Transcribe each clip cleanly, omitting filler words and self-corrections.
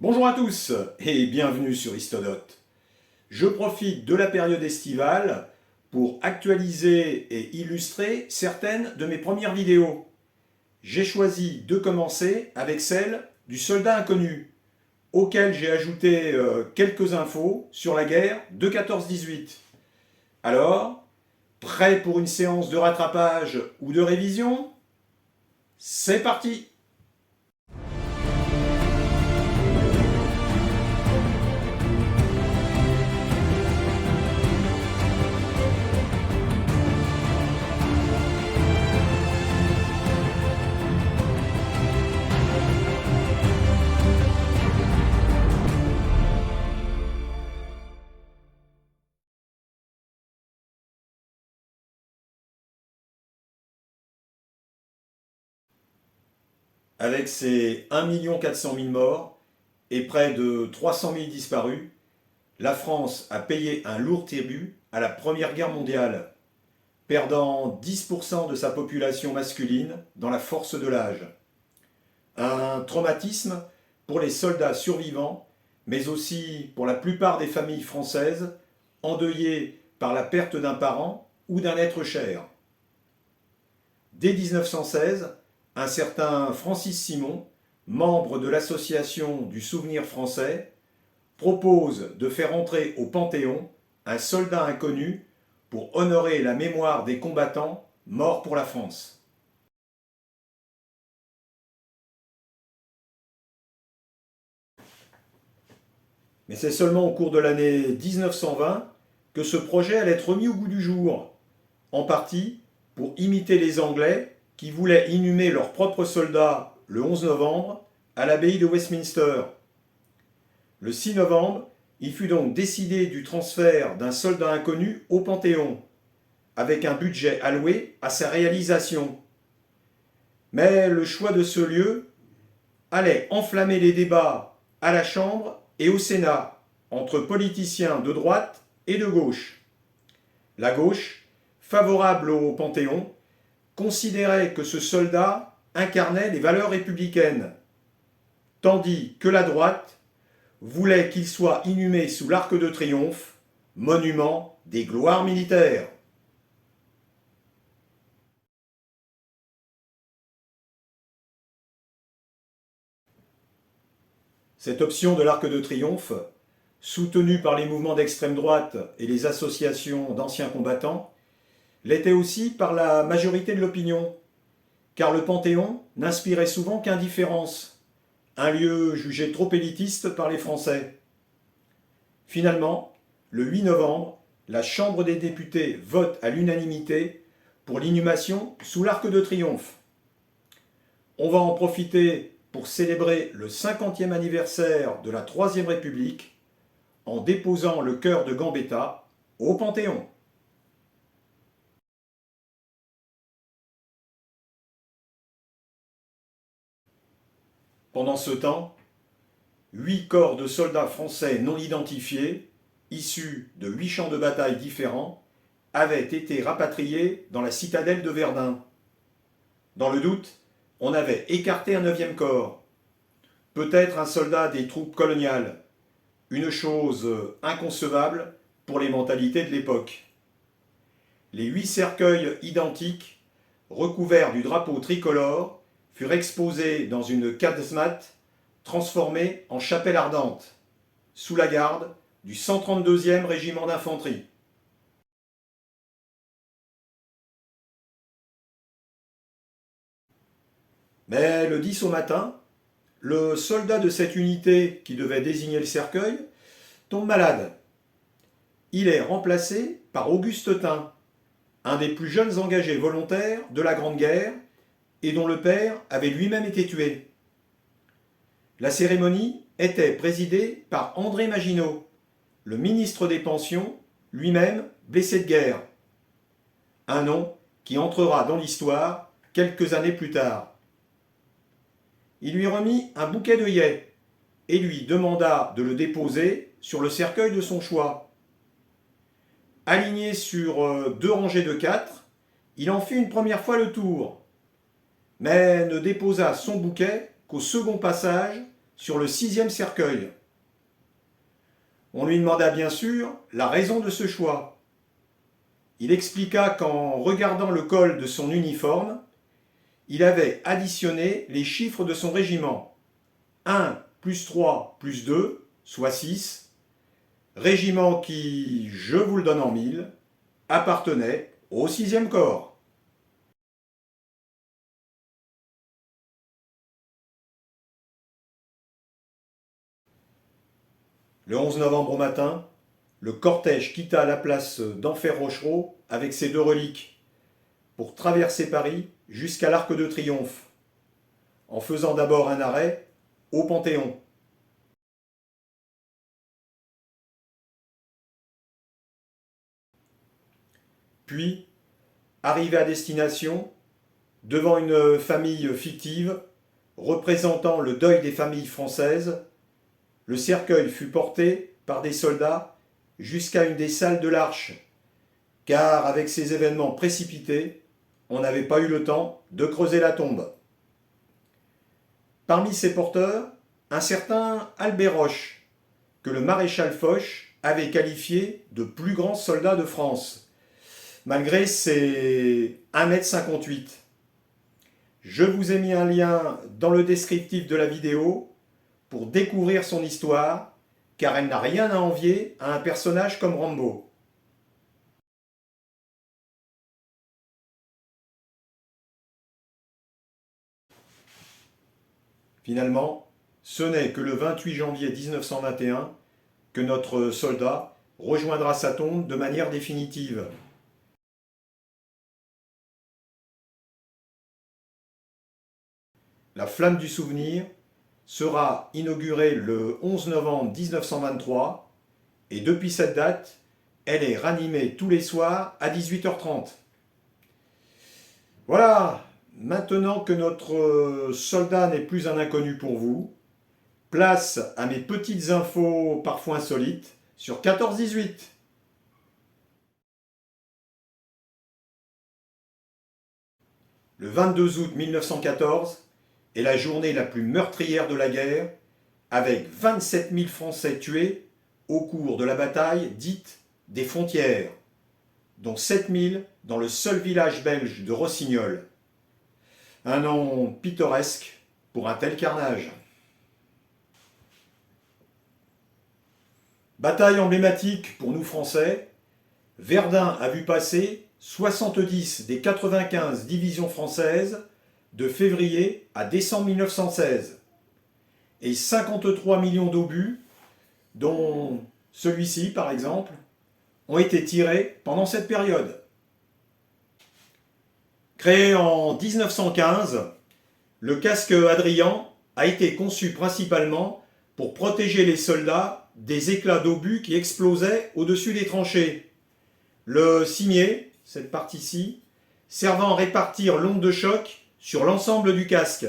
Bonjour à tous et bienvenue sur Histodote. Je profite de la période estivale pour actualiser et illustrer certaines de mes premières vidéos. J'ai choisi de commencer avec celle du soldat inconnu, auquel j'ai ajouté quelques infos sur la guerre de 14-18. Alors, prêt pour une séance de rattrapage ou de révision? C'est parti! Avec ses 1 400 000 morts et près de 300 000 disparus, la France a payé un lourd tribut à la Première Guerre mondiale, perdant 10% de sa population masculine dans la force de l'âge. Un traumatisme pour les soldats survivants, mais aussi pour la plupart des familles françaises endeuillées par la perte d'un parent ou d'un être cher. Dès 1916, un certain Francis Simon, membre de l'association du Souvenir français, propose de faire entrer au Panthéon un soldat inconnu pour honorer la mémoire des combattants morts pour la France. Mais c'est seulement au cours de l'année 1920 que ce projet allait être remis au goût du jour, en partie pour imiter les Anglais qui voulaient inhumer leurs propres soldats le 11 novembre à l'abbaye de Westminster. Le 6 novembre, il fut donc décidé du transfert d'un soldat inconnu au Panthéon, avec un budget alloué à sa réalisation. Mais le choix de ce lieu allait enflammer les débats à la Chambre et au Sénat entre politiciens de droite et de gauche. La gauche, favorable au Panthéon, considérait que ce soldat incarnait les valeurs républicaines, tandis que la droite voulait qu'il soit inhumé sous l'Arc de Triomphe, monument des gloires militaires. Cette option de l'Arc de Triomphe, soutenue par les mouvements d'extrême droite et les associations d'anciens combattants, l'était aussi par la majorité de l'opinion, car le Panthéon n'inspirait souvent qu'indifférence, un lieu jugé trop élitiste par les Français. Finalement, le 8 novembre, la Chambre des députés vote à l'unanimité pour l'inhumation sous l'Arc de Triomphe. On va en profiter pour célébrer le 50e anniversaire de la Troisième République en déposant le cœur de Gambetta au Panthéon. Pendant ce temps, 8 corps de soldats français non identifiés, issus de 8 champs de bataille différents, avaient été rapatriés dans la citadelle de Verdun. Dans le doute, on avait écarté un 9e corps, peut-être un soldat des troupes coloniales, une chose inconcevable pour les mentalités de l'époque. Les 8 cercueils identiques, recouverts du drapeau tricolore, furent exposés dans une casemate transformée en chapelle ardente, sous la garde du 132e régiment d'infanterie. Mais le 10 au matin, le soldat de cette unité qui devait désigner le cercueil tombe malade. Il est remplacé par Auguste Tin, un des plus jeunes engagés volontaires de la Grande Guerre et dont le père avait lui-même été tué. La cérémonie était présidée par André Maginot, le ministre des Pensions, lui-même blessé de guerre. Un nom qui entrera dans l'histoire quelques années plus tard. Il lui remit un bouquet d'œillets et lui demanda de le déposer sur le cercueil de son choix. Aligné sur 2 rangées de 4, il en fit une première fois le tour, mais ne déposa son bouquet qu'au second passage sur le 6e cercueil. On lui demanda bien sûr la raison de ce choix. Il expliqua qu'en regardant le col de son uniforme, il avait additionné les chiffres de son régiment. 1 plus 3 plus 2, soit 6. Régiment qui, je vous le donne en mille, appartenait au 6e corps. Le 11 novembre au matin, le cortège quitta la place d'Enfer-Rochereau avec ses 2 reliques pour traverser Paris jusqu'à l'Arc de Triomphe, en faisant d'abord un arrêt au Panthéon. Puis, arrivé à destination, devant une famille fictive représentant le deuil des familles françaises, le cercueil fut porté par des soldats jusqu'à une des salles de l'Arche, car avec ces événements précipités, on n'avait pas eu le temps de creuser la tombe. Parmi ces porteurs, un certain Albert Roche, que le maréchal Foch avait qualifié de plus grand soldat de France, malgré ses 1,58 m. Je vous ai mis un lien dans le descriptif de la vidéo pour découvrir son histoire, car elle n'a rien à envier à un personnage comme Rambo. Finalement, ce n'est que le 28 janvier 1921 que notre soldat rejoindra sa tombe de manière définitive. La flamme du souvenir sera inaugurée le 11 novembre 1923 et depuis cette date, elle est ranimée tous les soirs à 18h30. Voilà, maintenant que notre soldat n'est plus un inconnu pour vous, place à mes petites infos parfois insolites sur 14-18. Le 22 août 1914 est la journée la plus meurtrière de la guerre, avec 27 000 Français tués au cours de la bataille dite des Frontières, dont 7 000 dans le seul village belge de Rossignol. Un nom pittoresque pour un tel carnage. Bataille emblématique pour nous Français, Verdun a vu passer 70 des 95 divisions françaises de février à décembre 1916 et 53 millions d'obus, dont celui-ci par exemple, ont été tirés pendant cette période. Créé en 1915, le casque Adrian a été conçu principalement pour protéger les soldats des éclats d'obus qui explosaient au-dessus des tranchées. Le cimier, cette partie-ci, servant à répartir l'onde de choc sur l'ensemble du casque.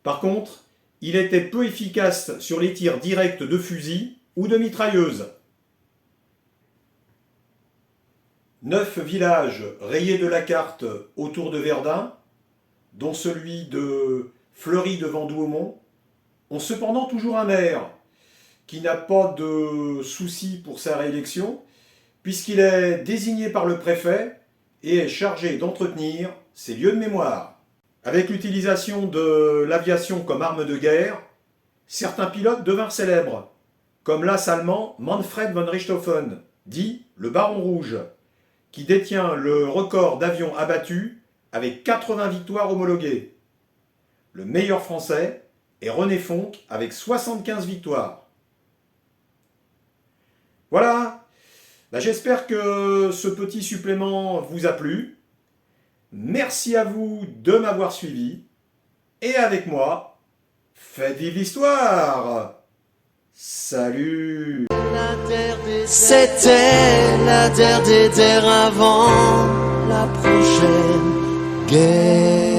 Par contre, il était peu efficace sur les tirs directs de fusil ou de mitrailleuses. 9 villages rayés de la carte autour de Verdun, dont celui de Fleury de Vendômont, ont cependant toujours un maire qui n'a pas de souci pour sa réélection, puisqu'il est désigné par le préfet et est chargé d'entretenir ces lieux de mémoire. Avec l'utilisation de l'aviation comme arme de guerre, certains pilotes devinrent célèbres, comme l'as allemand Manfred von Richthofen, dit le Baron Rouge, qui détient le record d'avions abattus avec 80 victoires homologuées. Le meilleur français est René Fonck avec 75 victoires. Voilà, j'espère que ce petit supplément vous a plu. Merci à vous de m'avoir suivi. Et avec moi, faites vivre l'histoire. Salut. C'était la terre des terres avant la prochaine guerre.